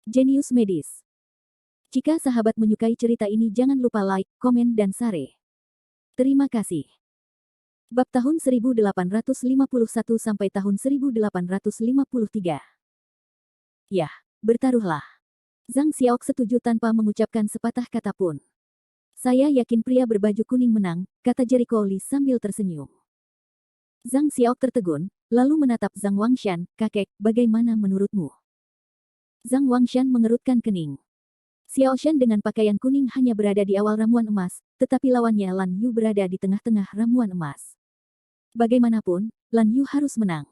Jenius Medis. Jika sahabat menyukai cerita ini jangan lupa like, komen dan share. Terima kasih. Bab tahun 1851 sampai tahun 1853. Yah, bertaruhlah. Zhang Xiaok setuju tanpa mengucapkan sepatah kata pun. Saya yakin pria berbaju kuning menang, kata Jericho Lee sambil tersenyum. Zhang Xiaok tertegun, lalu menatap Zhang Wangshan, kakek, bagaimana menurutmu? Zhang Wangshan mengerutkan kening. Xiao Shan dengan pakaian kuning hanya berada di awal ramuan emas, tetapi lawannya Lan Yu berada di tengah-tengah ramuan emas. Bagaimanapun, Lan Yu harus menang.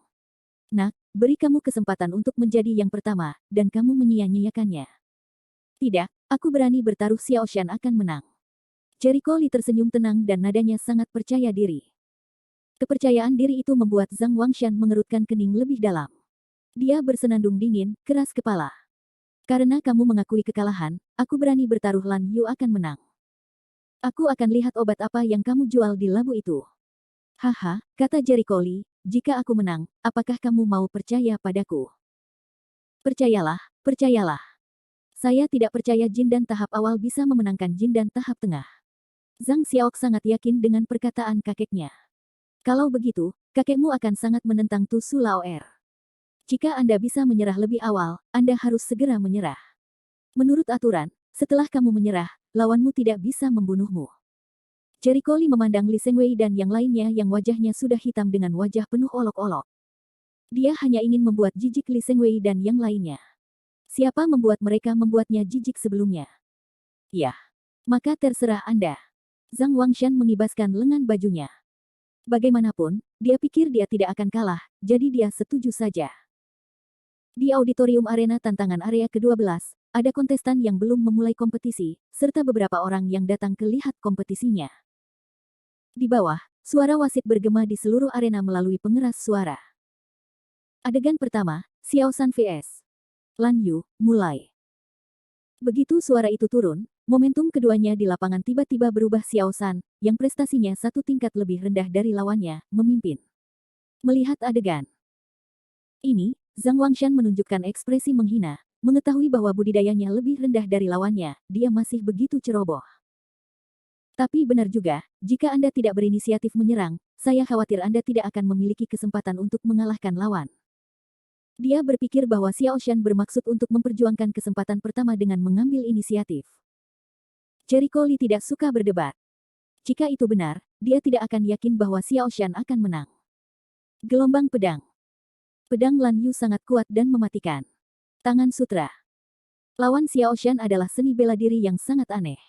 Nak, beri kamu kesempatan untuk menjadi yang pertama, dan kamu menyia-nyiakannya. Tidak, aku berani bertaruh Xiao Shan akan menang. Jericho Lee tersenyum tenang dan nadanya sangat percaya diri. Kepercayaan diri itu membuat Zhang Wangshan mengerutkan kening lebih dalam. Dia bersenandung dingin, keras kepala. Karena kamu mengakui kekalahan, aku berani bertaruh Lan Yu akan menang. Aku akan lihat obat apa yang kamu jual di labu itu. Haha, kata Jericho Lee, jika aku menang, apakah kamu mau percaya padaku? Percayalah, percayalah. Saya tidak percaya Jin Dan tahap awal bisa memenangkan Jin Dan tahap tengah. Zhang Xiaok sangat yakin dengan perkataan kakeknya. Kalau begitu, kakekmu akan sangat menentang Tu Su Laoer. Jika Anda bisa menyerah lebih awal, Anda harus segera menyerah. Menurut aturan, setelah kamu menyerah, lawanmu tidak bisa membunuhmu. Jericho Lee memandang Li Sengwei dan yang lainnya yang wajahnya sudah hitam dengan wajah penuh olok-olok. Dia hanya ingin membuat jijik Li Sengwei dan yang lainnya. Siapa membuat mereka membuatnya jijik sebelumnya? Ya, maka terserah Anda. Zhang Wangshan mengibaskan lengan bajunya. Bagaimanapun, dia pikir dia tidak akan kalah, jadi dia setuju saja. Di auditorium arena tantangan area ke-12, ada kontestan yang belum memulai kompetisi, serta beberapa orang yang datang ke lihat kompetisinya. Di bawah, suara wasit bergema di seluruh arena melalui pengeras suara. Adegan pertama, Xiao San vs. Lan Yu, mulai. Begitu suara itu turun, momentum keduanya di lapangan tiba-tiba berubah. Xiao San, yang prestasinya satu tingkat lebih rendah dari lawannya, memimpin. Melihat adegan ini, Zhang Wangshan menunjukkan ekspresi menghina, mengetahui bahwa budidayanya lebih rendah dari lawannya, dia masih begitu ceroboh. Tapi benar juga, jika Anda tidak berinisiatif menyerang, saya khawatir Anda tidak akan memiliki kesempatan untuk mengalahkan lawan. Dia berpikir bahwa Xiao Shan bermaksud untuk memperjuangkan kesempatan pertama dengan mengambil inisiatif. Jericho Lee tidak suka berdebat. Jika itu benar, dia tidak akan yakin bahwa Xiao Shan akan menang. Gelombang pedang. Pedang Lan Yu sangat kuat dan mematikan. Tangan sutra. Lawan Xiao Shan adalah seni bela diri yang sangat aneh.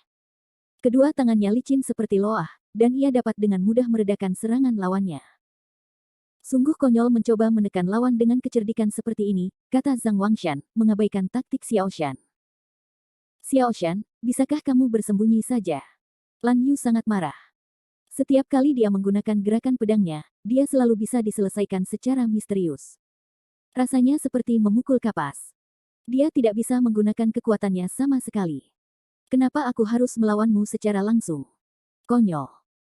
Kedua tangannya licin seperti loah, dan ia dapat dengan mudah meredakan serangan lawannya. Sungguh konyol mencoba menekan lawan dengan kecerdikan seperti ini, kata Zhang Wangshan, mengabaikan taktik Xiao Shan. Xiao Shan, bisakah kamu bersembunyi saja? Lan Yu sangat marah. Setiap kali dia menggunakan gerakan pedangnya, dia selalu bisa diselesaikan secara misterius. Rasanya seperti memukul kapas. Dia tidak bisa menggunakan kekuatannya sama sekali. Kenapa aku harus melawanmu secara langsung? Konyol.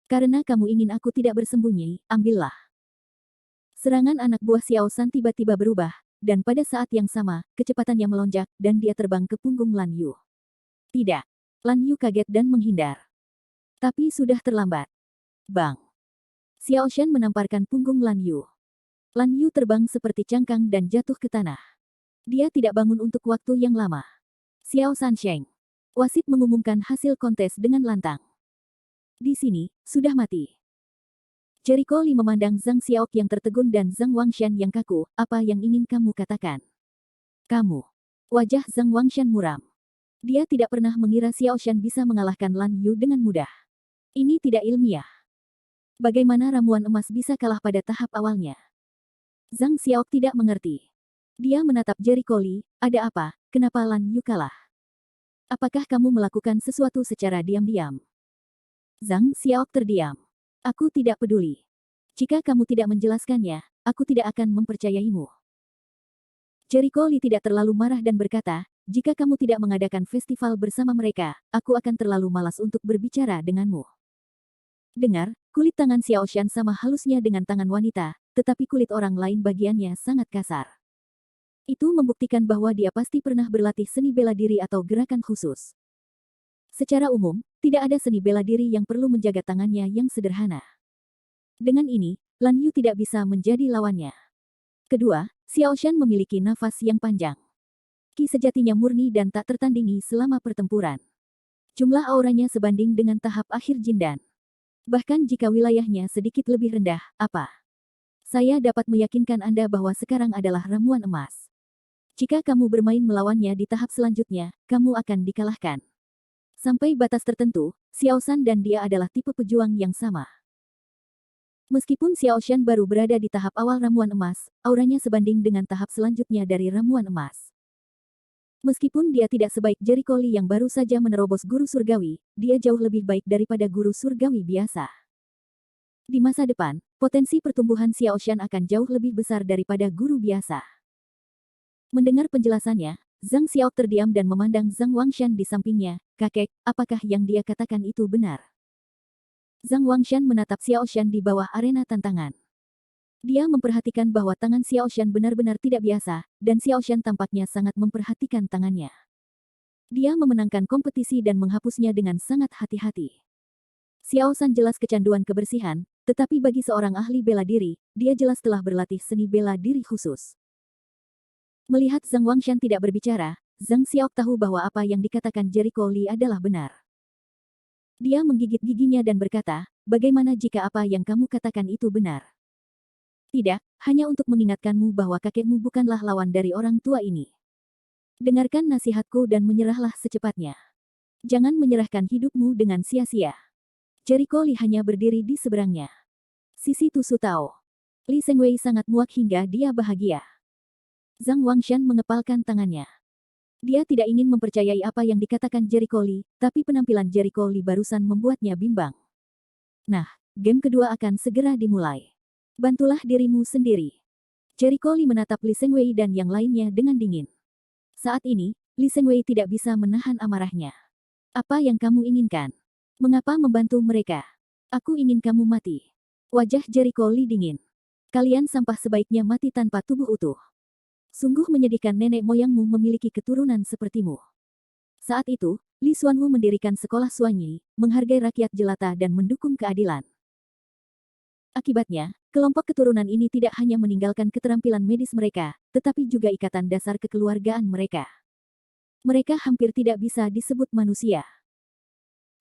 Karena kamu ingin aku tidak bersembunyi, ambillah. Serangan anak buah Xiao San tiba-tiba berubah, dan pada saat yang sama, kecepatannya melonjak, dan dia terbang ke punggung Lan Yu. Tidak. Lan Yu kaget dan menghindar. Tapi sudah terlambat. Bang. Xiao Shan menamparkan punggung Lan Yu. Lan Yu terbang seperti cangkang dan jatuh ke tanah. Dia tidak bangun untuk waktu yang lama. Xiao Sansheng. Wasit mengumumkan hasil kontes dengan lantang. Di sini, sudah mati. Jericho Lee memandang Zhang Xiaok yang tertegun dan Zhang Wangshan yang kaku, apa yang ingin kamu katakan? Kamu. Wajah Zhang Wangshan muram. Dia tidak pernah mengira Xiao Shan bisa mengalahkan Lan Yu dengan mudah. Ini tidak ilmiah. Bagaimana ramuan emas bisa kalah pada tahap awalnya? Zhang Xiaok tidak mengerti. Dia menatap Jericho Lee, ada apa, kenapa Lan Yu kalah? Apakah kamu melakukan sesuatu secara diam-diam? Zhang Xiaok terdiam. Aku tidak peduli. Jika kamu tidak menjelaskannya, aku tidak akan mempercayaimu. Jericho Lee tidak terlalu marah dan berkata, jika kamu tidak mengadakan festival bersama mereka, aku akan terlalu malas untuk berbicara denganmu. Dengar, kulit tangan Xiao Shan sama halusnya dengan tangan wanita, tetapi kulit orang lain bagiannya sangat kasar. Itu membuktikan bahwa dia pasti pernah berlatih seni bela diri atau gerakan khusus. Secara umum, tidak ada seni bela diri yang perlu menjaga tangannya yang sederhana. Dengan ini, Lan Yu tidak bisa menjadi lawannya. Kedua, Xiao Shan memiliki nafas yang panjang. Ki sejatinya murni dan tak tertandingi selama pertempuran. Jumlah auranya sebanding dengan tahap akhir Jindan. Bahkan jika wilayahnya sedikit lebih rendah, apa? Saya dapat meyakinkan Anda bahwa sekarang adalah ramuan emas. Jika kamu bermain melawannya di tahap selanjutnya, kamu akan dikalahkan. Sampai batas tertentu, Xiao Shan dan dia adalah tipe pejuang yang sama. Meskipun Xiao Shan baru berada di tahap awal ramuan emas, auranya sebanding dengan tahap selanjutnya dari ramuan emas. Meskipun dia tidak sebaik Jericho Lee yang baru saja menerobos guru surgawi, dia jauh lebih baik daripada guru surgawi biasa. Di masa depan, potensi pertumbuhan Xiao Shan akan jauh lebih besar daripada guru biasa. Mendengar penjelasannya, Zhang Xiao terdiam dan memandang Zhang Wangshan di sampingnya. Kakek, apakah yang dia katakan itu benar? Zhang Wangshan menatap Xiao Shan di bawah arena tantangan. Dia memperhatikan bahwa tangan Xiao Shan benar-benar tidak biasa, dan Xiao Shan tampaknya sangat memperhatikan tangannya. Dia memenangkan kompetisi dan menghapusnya dengan sangat hati-hati. Xiao Shan jelas kecanduan kebersihan, tetapi bagi seorang ahli bela diri, dia jelas telah berlatih seni bela diri khusus. Melihat Zhang Wangshan tidak berbicara, Zhang Xiao tahu bahwa apa yang dikatakan Jericho Lee adalah benar. Dia menggigit giginya dan berkata, bagaimana jika apa yang kamu katakan itu benar? Tidak, hanya untuk mengingatkanmu bahwa kakekmu bukanlah lawan dari orang tua ini. Dengarkan nasihatku dan menyerahlah secepatnya. Jangan menyerahkan hidupmu dengan sia-sia. Jericho Lee hanya berdiri di seberangnya. Sisi Tusu tahu. Li Sengwei sangat muak hingga dia bahagia. Zhang Wangshan mengepalkan tangannya. Dia tidak ingin mempercayai apa yang dikatakan Jericho Lee, tapi penampilan Jericho Lee barusan membuatnya bimbang. Nah, game kedua akan segera dimulai. Bantulah dirimu sendiri. Jericho Lee menatap Li Sengwei dan yang lainnya dengan dingin. Saat ini, Li Sengwei tidak bisa menahan amarahnya. Apa yang kamu inginkan? Mengapa membantu mereka? Aku ingin kamu mati. Wajah Jericho Lee dingin. Kalian sampah sebaiknya mati tanpa tubuh utuh. Sungguh menyedihkan nenek moyangmu memiliki keturunan sepertimu. Saat itu, Li Xuanwu mendirikan sekolah Xuanyi, menghargai rakyat jelata dan mendukung keadilan. Akibatnya, kelompok keturunan ini tidak hanya meninggalkan keterampilan medis mereka, tetapi juga ikatan dasar kekeluargaan mereka. Mereka hampir tidak bisa disebut manusia.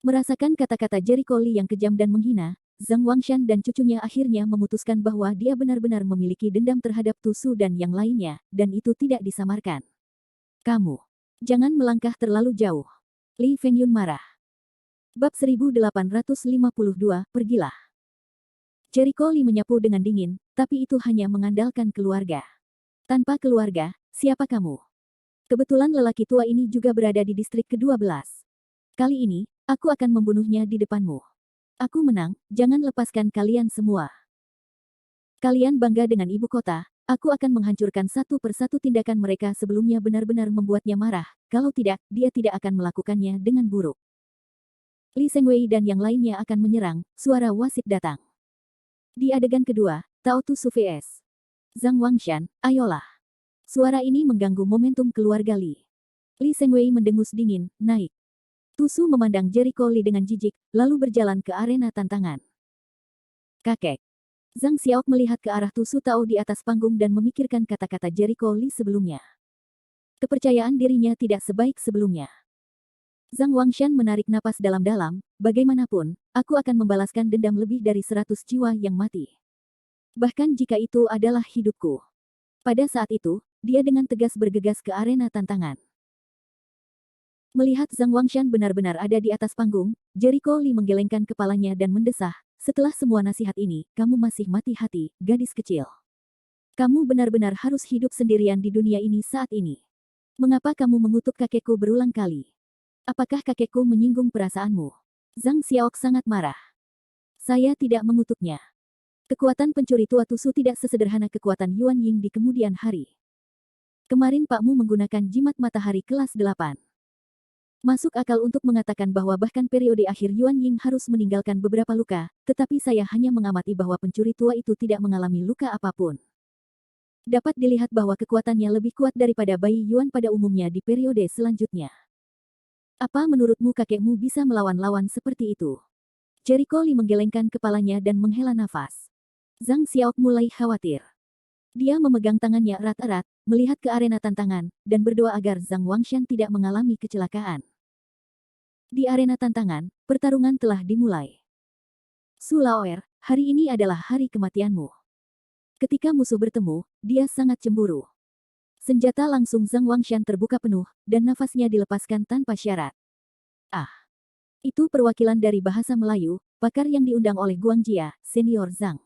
Merasakan kata-kata Jericho Lee yang kejam dan menghina, Zhang Wangshan dan cucunya akhirnya memutuskan bahwa dia benar-benar memiliki dendam terhadap Tusu dan yang lainnya, dan itu tidak disamarkan. Kamu, jangan melangkah terlalu jauh. Li Fengyun marah. Bab 1852, pergilah. Jericho Lee menyapu dengan dingin, tapi itu hanya mengandalkan keluarga. Tanpa keluarga, siapa kamu? Kebetulan lelaki tua ini juga berada di distrik ke-12. Kali ini, aku akan membunuhnya di depanmu. Aku menang, jangan lepaskan kalian semua. Kalian bangga dengan ibu kota, aku akan menghancurkan satu persatu tindakan mereka sebelumnya benar-benar membuatnya marah, kalau tidak, dia tidak akan melakukannya dengan buruk. Li Sengwei dan yang lainnya akan menyerang, suara wasit datang. Di adegan kedua, Tao Tu Su vs. Zhang Wangshan, ayolah. Suara ini mengganggu momentum keluarga Li. Li Sengwei mendengus dingin, naik. Tusu memandang Jericho Lee dengan jijik, lalu berjalan ke arena tantangan. Kakek. Zhang Xiao melihat ke arah Tusu Tao di atas panggung dan memikirkan kata-kata Jericho Lee sebelumnya. Kepercayaan dirinya tidak sebaik sebelumnya. Zhang Wangshan menarik napas dalam-dalam, bagaimanapun, aku akan membalaskan dendam lebih dari 100 jiwa yang mati. Bahkan jika itu adalah hidupku. Pada saat itu, dia dengan tegas bergegas ke arena tantangan. Melihat Zhang Wangshan benar-benar ada di atas panggung, Jericho Lee menggelengkan kepalanya dan mendesah, setelah semua nasihat ini, kamu masih mati hati, gadis kecil. Kamu benar-benar harus hidup sendirian di dunia ini saat ini. Mengapa kamu mengutuk kakekku berulang kali? Apakah kakekku menyinggung perasaanmu? Zhang Xiao sangat marah. Saya tidak mengutuknya. Kekuatan pencuri tua Tusu tidak sesederhana kekuatan Yuan Ying di kemudian hari. Kemarin pakmu menggunakan jimat matahari kelas 8. Masuk akal untuk mengatakan bahwa bahkan periode akhir Yuan Ying harus meninggalkan beberapa luka, tetapi saya hanya mengamati bahwa pencuri tua itu tidak mengalami luka apapun. Dapat dilihat bahwa kekuatannya lebih kuat daripada Bai Yuan pada umumnya di periode selanjutnya. Apa menurutmu kakekmu bisa melawan lawan seperti itu? Jericho Lee menggelengkan kepalanya dan menghela nafas. Zhang Xiaok mulai khawatir. Dia memegang tangannya erat-erat, melihat ke arena tantangan, dan berdoa agar Zhang Wangshan tidak mengalami kecelakaan. Di arena tantangan, pertarungan telah dimulai. Su Laoer, hari ini adalah hari kematianmu. Ketika musuh bertemu, dia sangat cemburu. Senjata langsung Zhang Wangshan terbuka penuh, dan nafasnya dilepaskan tanpa syarat. Ah, itu perwakilan dari bahasa Melayu, pakar yang diundang oleh Guangjia, senior Zhang.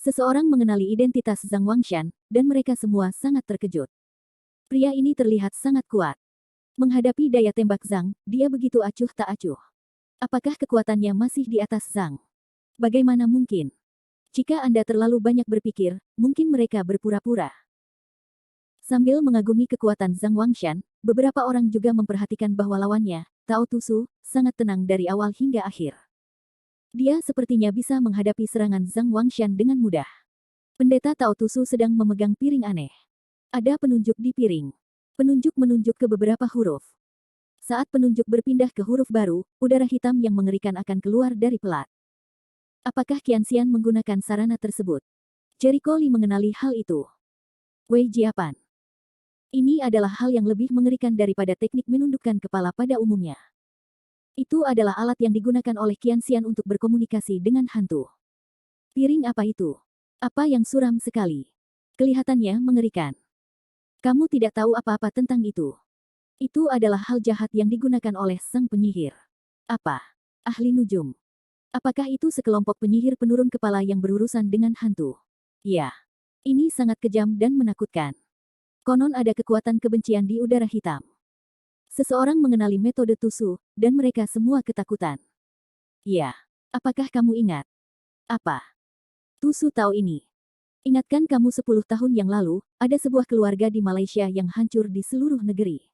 Seseorang mengenali identitas Zhang Wangshan, dan mereka semua sangat terkejut. Pria ini terlihat sangat kuat. Menghadapi daya tembak Zhang, dia begitu acuh tak acuh. Apakah kekuatannya masih di atas Zhang? Bagaimana mungkin? Jika Anda terlalu banyak berpikir, mungkin mereka berpura-pura. Sambil mengagumi kekuatan Zhang Wangshan, beberapa orang juga memperhatikan bahwa lawannya, Tao Tusu, sangat tenang dari awal hingga akhir. Dia sepertinya bisa menghadapi serangan Zhang Wangshan dengan mudah. Pendeta Tao Tusu sedang memegang piring aneh. Ada penunjuk di piring. Penunjuk menunjuk ke beberapa huruf. Saat penunjuk berpindah ke huruf baru, udara hitam yang mengerikan akan keluar dari pelat. Apakah Qianxian menggunakan sarana tersebut? Jericho Lee mengenali hal itu. Wei Jiapan. Ini adalah hal yang lebih mengerikan daripada teknik menundukkan kepala pada umumnya. Itu adalah alat yang digunakan oleh Qianxian untuk berkomunikasi dengan hantu. Piring apa itu? Apa yang suram sekali? Kelihatannya mengerikan. Kamu tidak tahu apa-apa tentang itu. Itu adalah hal jahat yang digunakan oleh sang penyihir. Apa? Ahli nujum. Apakah itu sekelompok penyihir penurun kepala yang berurusan dengan hantu? Ya. Ini sangat kejam dan menakutkan. Konon ada kekuatan kebencian di udara hitam. Seseorang mengenali metode Tusu, dan mereka semua ketakutan. Ya. Apakah kamu ingat? Apa? Tusu tahu ini. Ingatkan kamu 10 tahun yang lalu, ada sebuah keluarga di Malaysia yang hancur di seluruh negeri.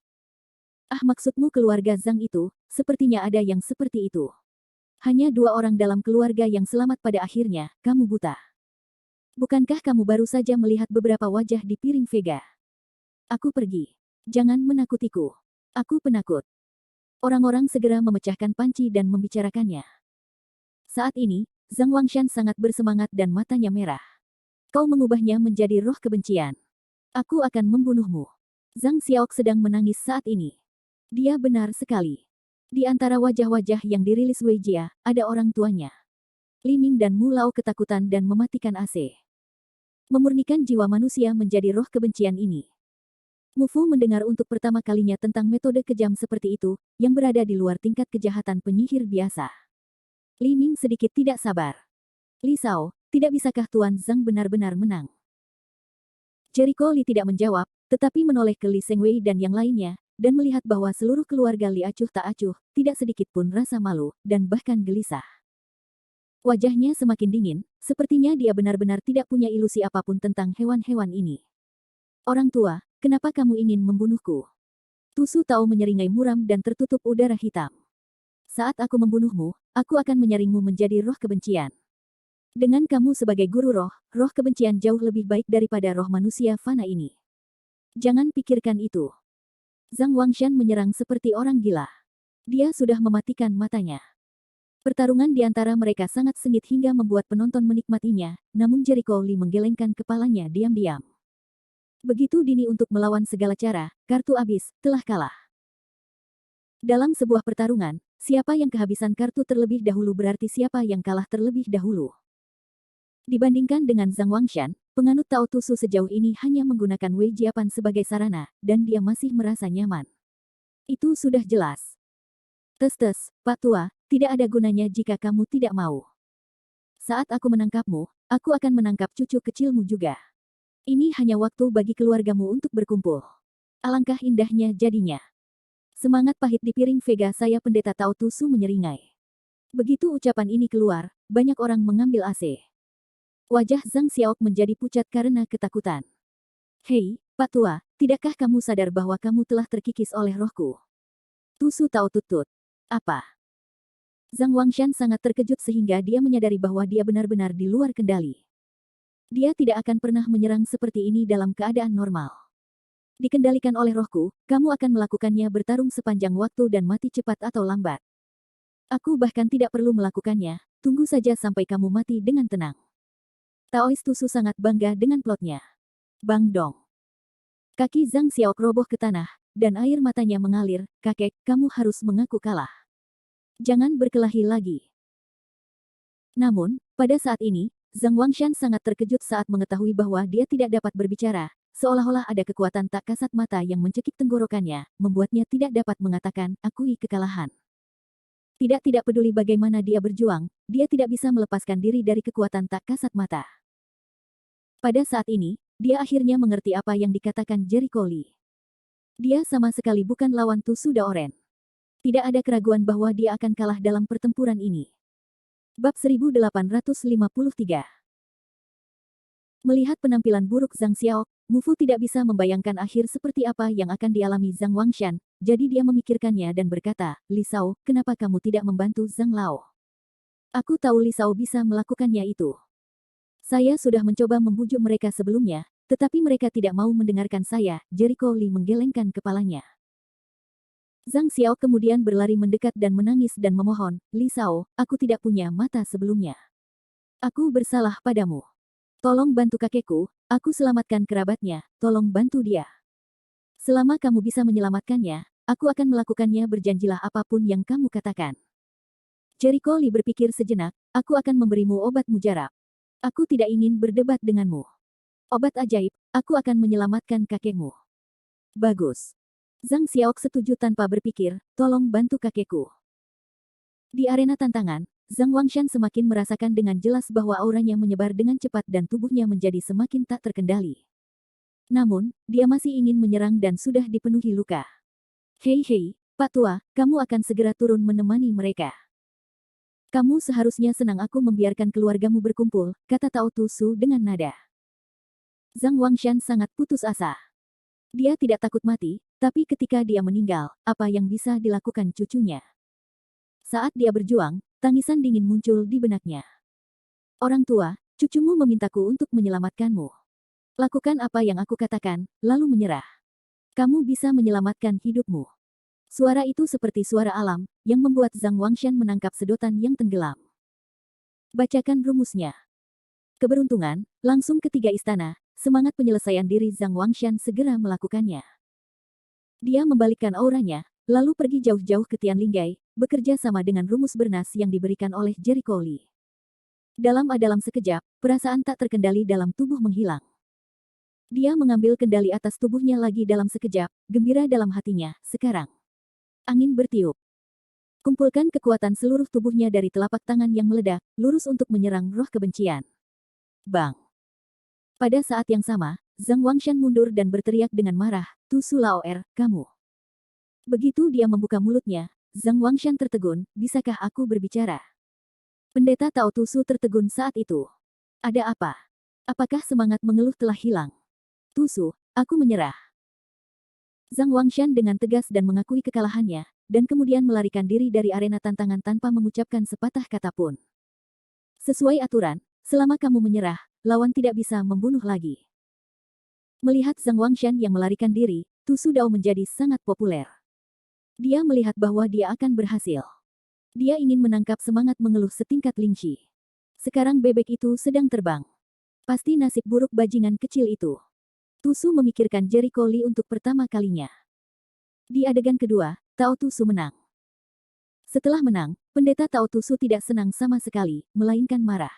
Ah, maksudmu keluarga Zhang itu, sepertinya ada yang seperti itu. Hanya 2 orang dalam keluarga yang selamat pada akhirnya, kamu buta. Bukankah kamu baru saja melihat beberapa wajah di piring Vega? Aku pergi. Jangan menakutiku. Aku penakut. Orang-orang segera memecahkan panci dan membicarakannya. Saat ini, Zhang Wangshan sangat bersemangat dan matanya merah. Kau mengubahnya menjadi roh kebencian. Aku akan membunuhmu. Zhang Xiaok sedang menangis saat ini. Dia benar sekali. Di antara wajah-wajah yang dirilis Wei Jia, ada orang tuanya. Li Ming dan Mu Lao ketakutan dan mematikan AC. Memurnikan jiwa manusia menjadi roh kebencian ini. Mu Fu mendengar untuk pertama kalinya tentang metode kejam seperti itu, yang berada di luar tingkat kejahatan penyihir biasa. Li Ming sedikit tidak sabar. Li Sao, tidak bisakah Tuan Zhang benar-benar menang? Jericho Li tidak menjawab, tetapi menoleh ke Li Sengwei dan yang lainnya, dan melihat bahwa seluruh keluarga Li acuh tak acuh, tidak sedikit pun rasa malu, dan bahkan gelisah. Wajahnya semakin dingin, sepertinya dia benar-benar tidak punya ilusi apapun tentang hewan-hewan ini. Orang tua, kenapa kamu ingin membunuhku? Tusu tahu menyeringai muram dan tertutup udara hitam. Saat aku membunuhmu, aku akan menyaringmu menjadi roh kebencian. Dengan kamu sebagai guru roh, roh kebencian jauh lebih baik daripada roh manusia fana ini. Jangan pikirkan itu. Zhang Wangshan menyerang seperti orang gila. Dia sudah mematikan matanya. Pertarungan di antara mereka sangat sengit hingga membuat penonton menikmatinya, namun Jericho Lee menggelengkan kepalanya diam-diam. Begitu dini untuk melawan segala cara, kartu abis, telah kalah. Dalam sebuah pertarungan, siapa yang kehabisan kartu terlebih dahulu berarti siapa yang kalah terlebih dahulu. Dibandingkan dengan Zhang Wangshan, penganut Tao Tusu sejauh ini hanya menggunakan Wei Jiapan sebagai sarana, dan dia masih merasa nyaman. Itu sudah jelas. Tes-tes, Pak Tua, tidak ada gunanya jika kamu tidak mau. Saat aku menangkapmu, aku akan menangkap cucu kecilmu juga. Ini hanya waktu bagi keluargamu untuk berkumpul. Alangkah indahnya jadinya. Semangat pahit di piring Vega saya pendeta Tao Tusu menyeringai. Begitu ucapan ini keluar, banyak orang mengambil AC. Wajah Zhang Xiaok menjadi pucat karena ketakutan. Hei, Pak Tua, tidakkah kamu sadar bahwa kamu telah terkikis oleh rohku? Tusu Tao tutut. Apa? Zhang Wangshan sangat terkejut sehingga dia menyadari bahwa dia benar-benar di luar kendali. Dia tidak akan pernah menyerang seperti ini dalam keadaan normal. Dikendalikan oleh rohku, kamu akan melakukannya bertarung sepanjang waktu dan mati cepat atau lambat. Aku bahkan tidak perlu melakukannya, tunggu saja sampai kamu mati dengan tenang. Taois Tusu sangat bangga dengan plotnya. Bang dong. Kaki Zhang Xiao roboh ke tanah, dan air matanya mengalir, kakek, kamu harus mengaku kalah. Jangan berkelahi lagi. Namun, pada saat ini, Zhang Wangshan sangat terkejut saat mengetahui bahwa dia tidak dapat berbicara, seolah-olah ada kekuatan tak kasat mata yang mencekik tenggorokannya, membuatnya tidak dapat mengatakan, akui kekalahan. Tidak peduli bagaimana dia berjuang, dia tidak bisa melepaskan diri dari kekuatan tak kasat mata. Pada saat ini, dia akhirnya mengerti apa yang dikatakan Jericho Lee. Dia sama sekali bukan lawan Tusu Daoren. Tidak ada keraguan bahwa dia akan kalah dalam pertempuran ini. Bab 1853. Melihat penampilan buruk Zhang Xiao, Mufu tidak bisa membayangkan akhir seperti apa yang akan dialami Zhang Wangshan, jadi dia memikirkannya dan berkata, Li Shao, kenapa kamu tidak membantu Zhang Lao? Aku tahu Li Shao bisa melakukannya itu. Saya sudah mencoba membujuk mereka sebelumnya, tetapi mereka tidak mau mendengarkan saya, Jericho Lee menggelengkan kepalanya. Zhang Xiao kemudian berlari mendekat dan menangis dan memohon, Li Shao, aku tidak punya mata sebelumnya. Aku bersalah padamu. Tolong bantu kakekku, aku selamatkan kerabatnya, tolong bantu dia. Selama kamu bisa menyelamatkannya, aku akan melakukannya berjanjilah apapun yang kamu katakan. Jericho Lee berpikir sejenak, aku akan memberimu obat mujarab. Aku tidak ingin berdebat denganmu. Obat ajaib, aku akan menyelamatkan kakekmu. Bagus. Zhang Xiao setuju tanpa berpikir, tolong bantu kakekku. Di arena tantangan, Zhang Wangshan semakin merasakan dengan jelas bahwa auranya menyebar dengan cepat dan tubuhnya menjadi semakin tak terkendali. Namun, dia masih ingin menyerang dan sudah dipenuhi luka. Hei, Pak Tua, kamu akan segera turun menemani mereka. Kamu seharusnya senang aku membiarkan keluargamu berkumpul, kata Tao Tusu dengan nada. Zhang Wangshan sangat putus asa. Dia tidak takut mati, tapi ketika dia meninggal, apa yang bisa dilakukan cucunya? Saat dia berjuang, tangisan dingin muncul di benaknya. Orang tua, cucumu memintaku untuk menyelamatkanmu. Lakukan apa yang aku katakan, lalu menyerah. Kamu bisa menyelamatkan hidupmu. Suara itu seperti suara alam, yang membuat Zhang Wangshan menangkap sedotan yang tenggelam. Bacakan rumusnya. Keberuntungan, langsung ketiga istana, semangat penyelesaian diri Zhang Wangshan segera melakukannya. Dia membalikkan auranya, lalu pergi jauh-jauh ke Tianlingai, bekerja sama dengan rumus bernas yang diberikan oleh Jericho Lee. Dalam sekejap, perasaan tak terkendali dalam tubuh menghilang. Dia mengambil kendali atas tubuhnya lagi dalam sekejap, gembira dalam hatinya, sekarang. Angin bertiup. Kumpulkan kekuatan seluruh tubuhnya dari telapak tangan yang meledak, lurus untuk menyerang roh kebencian. Bang! Pada saat yang sama, Zhang Wangshan mundur dan berteriak dengan marah, Tusu Laoer, kamu. Begitu dia membuka mulutnya, Zhang Wangshan tertegun, bisakah aku berbicara? Pendeta Tao Tusu tertegun saat itu. Ada apa? Apakah semangat mengeluh telah hilang? Tusu, aku menyerah. Zhang Wangshan dengan tegas dan mengakui kekalahannya, dan kemudian melarikan diri dari arena tantangan tanpa mengucapkan sepatah kata pun. Sesuai aturan, selama kamu menyerah, lawan tidak bisa membunuh lagi. Melihat Zhang Wangshan yang melarikan diri, Tusu Dao menjadi sangat populer. Dia melihat bahwa dia akan berhasil. Dia ingin menangkap semangat mengeluh setingkat Lingxi. Sekarang bebek itu sedang terbang. Pasti nasib buruk bajingan kecil itu. Tusu memikirkan Jericho Lee untuk pertama kalinya. Di adegan kedua, Tao Tusu menang. Setelah menang, pendeta Tao Tusu tidak senang sama sekali, melainkan marah.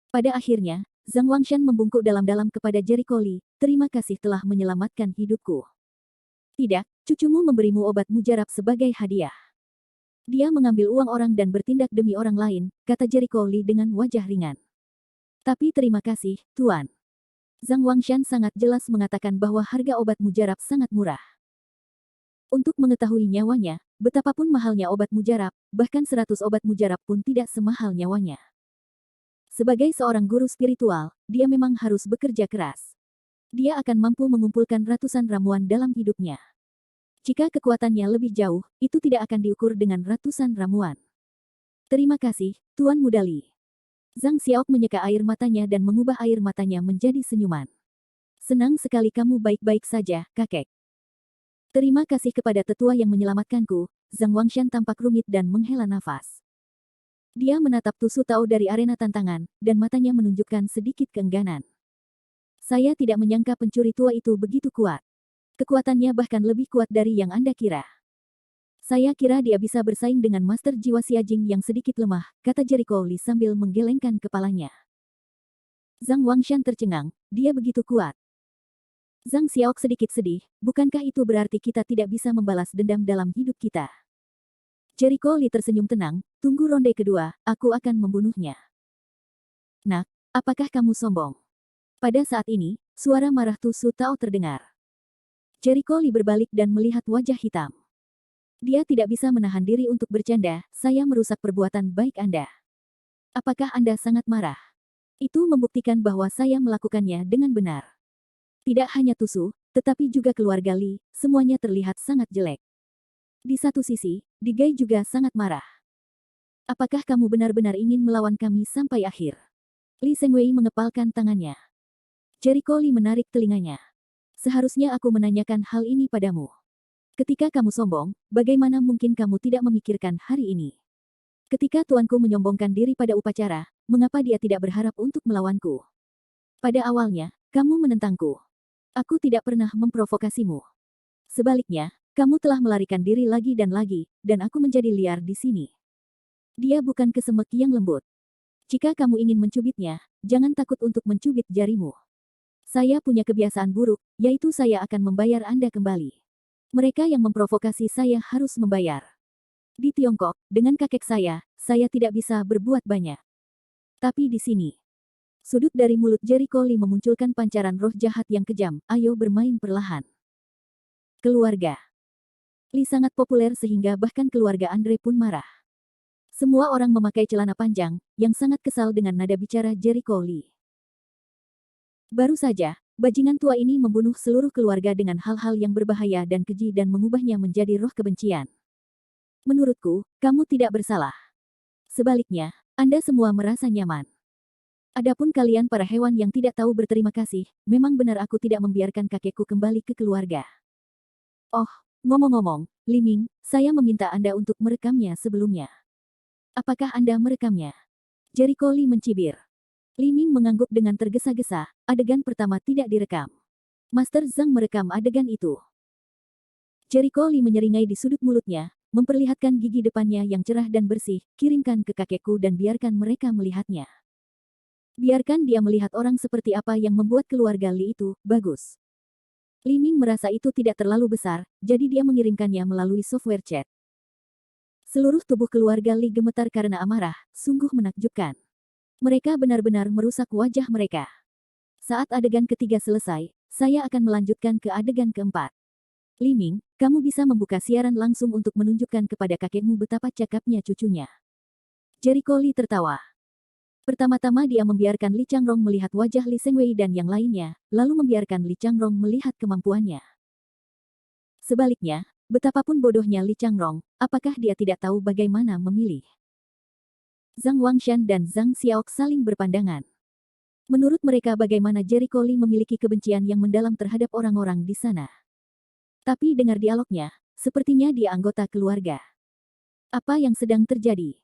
Pada akhirnya, Zhang Wangshan membungkuk dalam-dalam kepada Jericho Lee, terima kasih telah menyelamatkan hidupku. Tidak, cucumu memberimu obat mujarab sebagai hadiah. Dia mengambil uang orang dan bertindak demi orang lain, kata Jericho Lee dengan wajah ringan. Tapi terima kasih, Tuan. Zhang Wangshan sangat jelas mengatakan bahwa harga obat mujarab sangat murah. Untuk mengetahui nyawanya, betapapun mahalnya obat mujarab, bahkan 100 obat mujarab pun tidak semahal nyawanya. Sebagai seorang guru spiritual, dia memang harus bekerja keras. Dia akan mampu mengumpulkan ratusan ramuan dalam hidupnya. Jika kekuatannya lebih jauh, itu tidak akan diukur dengan ratusan ramuan. Terima kasih, Tuan Muda Li. Zhang Xiaok menyeka air matanya dan mengubah air matanya menjadi senyuman. Senang sekali kamu baik-baik saja, kakek. Terima kasih kepada tetua yang menyelamatkanku. Zhang Wangshan tampak rumit dan menghela nafas. Dia menatap Tu Su Tao dari arena tantangan, dan matanya menunjukkan sedikit keengganan. Saya tidak menyangka pencuri tua itu begitu kuat. Kekuatannya bahkan lebih kuat dari yang Anda kira. Saya kira dia bisa bersaing dengan Master Jiwa Xiajing yang sedikit lemah, kata Jericho Lee sambil menggelengkan kepalanya. Zhang Wangshan tercengang, dia begitu kuat. Zhang Xiaok sedikit sedih, bukankah itu berarti kita tidak bisa membalas dendam dalam hidup kita? Jericho Lee tersenyum tenang, tunggu ronde kedua, aku akan membunuhnya. Nak, apakah kamu sombong? Pada saat ini, suara marah Tu Su Tao terdengar. Jericho Lee berbalik dan melihat wajah hitam. Dia tidak bisa menahan diri untuk bercanda, saya merusak perbuatan baik Anda. Apakah Anda sangat marah? Itu membuktikan bahwa saya melakukannya dengan benar. Tidak hanya Tusu, tetapi juga keluarga Li, semuanya terlihat sangat jelek. Di satu sisi, Digai juga sangat marah. Apakah kamu benar-benar ingin melawan kami sampai akhir? Li Sengwei mengepalkan tangannya. Jericho Lee menarik telinganya. Seharusnya aku menanyakan hal ini padamu. Ketika kamu sombong, bagaimana mungkin kamu tidak memikirkan hari ini? Ketika tuanku menyombongkan diri pada upacara, mengapa dia tidak berharap untuk melawanku? Pada awalnya, kamu menentangku. Aku tidak pernah memprovokasimu. Sebaliknya, kamu telah melarikan diri lagi, dan aku menjadi liar di sini. Dia bukan kesemek yang lembut. Jika kamu ingin mencubitnya, jangan takut untuk mencubit jarimu. Saya punya kebiasaan buruk, yaitu saya akan membayar Anda kembali. Mereka yang memprovokasi saya harus membayar. Di Tiongkok, dengan kakek saya tidak bisa berbuat banyak. Tapi di sini, sudut dari mulut Jericho Lee memunculkan pancaran roh jahat yang kejam, ayo bermain perlahan. Keluarga Lee sangat populer sehingga bahkan keluarga Andre pun marah. Semua orang memakai celana panjang, yang sangat kesal dengan nada bicara Jericho Lee. Baru saja, bajingan tua ini membunuh seluruh keluarga dengan hal-hal yang berbahaya dan keji dan mengubahnya menjadi roh kebencian. Menurutku, kamu tidak bersalah. Sebaliknya, Anda semua merasa nyaman. Adapun kalian para hewan yang tidak tahu berterima kasih, memang benar aku tidak membiarkan kakekku kembali ke keluarga. Oh, ngomong-ngomong, Li Ming, saya meminta Anda untuk merekamnya sebelumnya. Apakah Anda merekamnya? Jericho Lee mencibir. Li Ming mengangguk dengan tergesa-gesa, adegan pertama tidak direkam. Master Zhang merekam adegan itu. Jericho Lee menyeringai di sudut mulutnya, memperlihatkan gigi depannya yang cerah dan bersih, kirimkan ke kakekku dan biarkan mereka melihatnya. Biarkan dia melihat orang seperti apa yang membuat keluarga Li itu, bagus. Li Ming merasa itu tidak terlalu besar, jadi dia mengirimkannya melalui software chat. Seluruh tubuh keluarga Li gemetar karena amarah, sungguh menakjubkan. Mereka benar-benar merusak wajah mereka. Saat adegan ketiga selesai, saya akan melanjutkan ke adegan keempat. Li Ming, kamu bisa membuka siaran langsung untuk menunjukkan kepada kakekmu betapa cakapnya cucunya. Jericho Lee tertawa. Pertama-tama dia membiarkan Li Changrong melihat wajah Li Sengwei dan yang lainnya, lalu membiarkan Li Changrong melihat kemampuannya. Sebaliknya, betapapun bodohnya Li Changrong, apakah dia tidak tahu bagaimana memilih? Zhang Wangshan dan Zhang Xiaok saling berpandangan. Menurut mereka bagaimana Jericho Lee memiliki kebencian yang mendalam terhadap orang-orang di sana. Tapi dengar dialognya, sepertinya dia anggota keluarga. Apa yang sedang terjadi?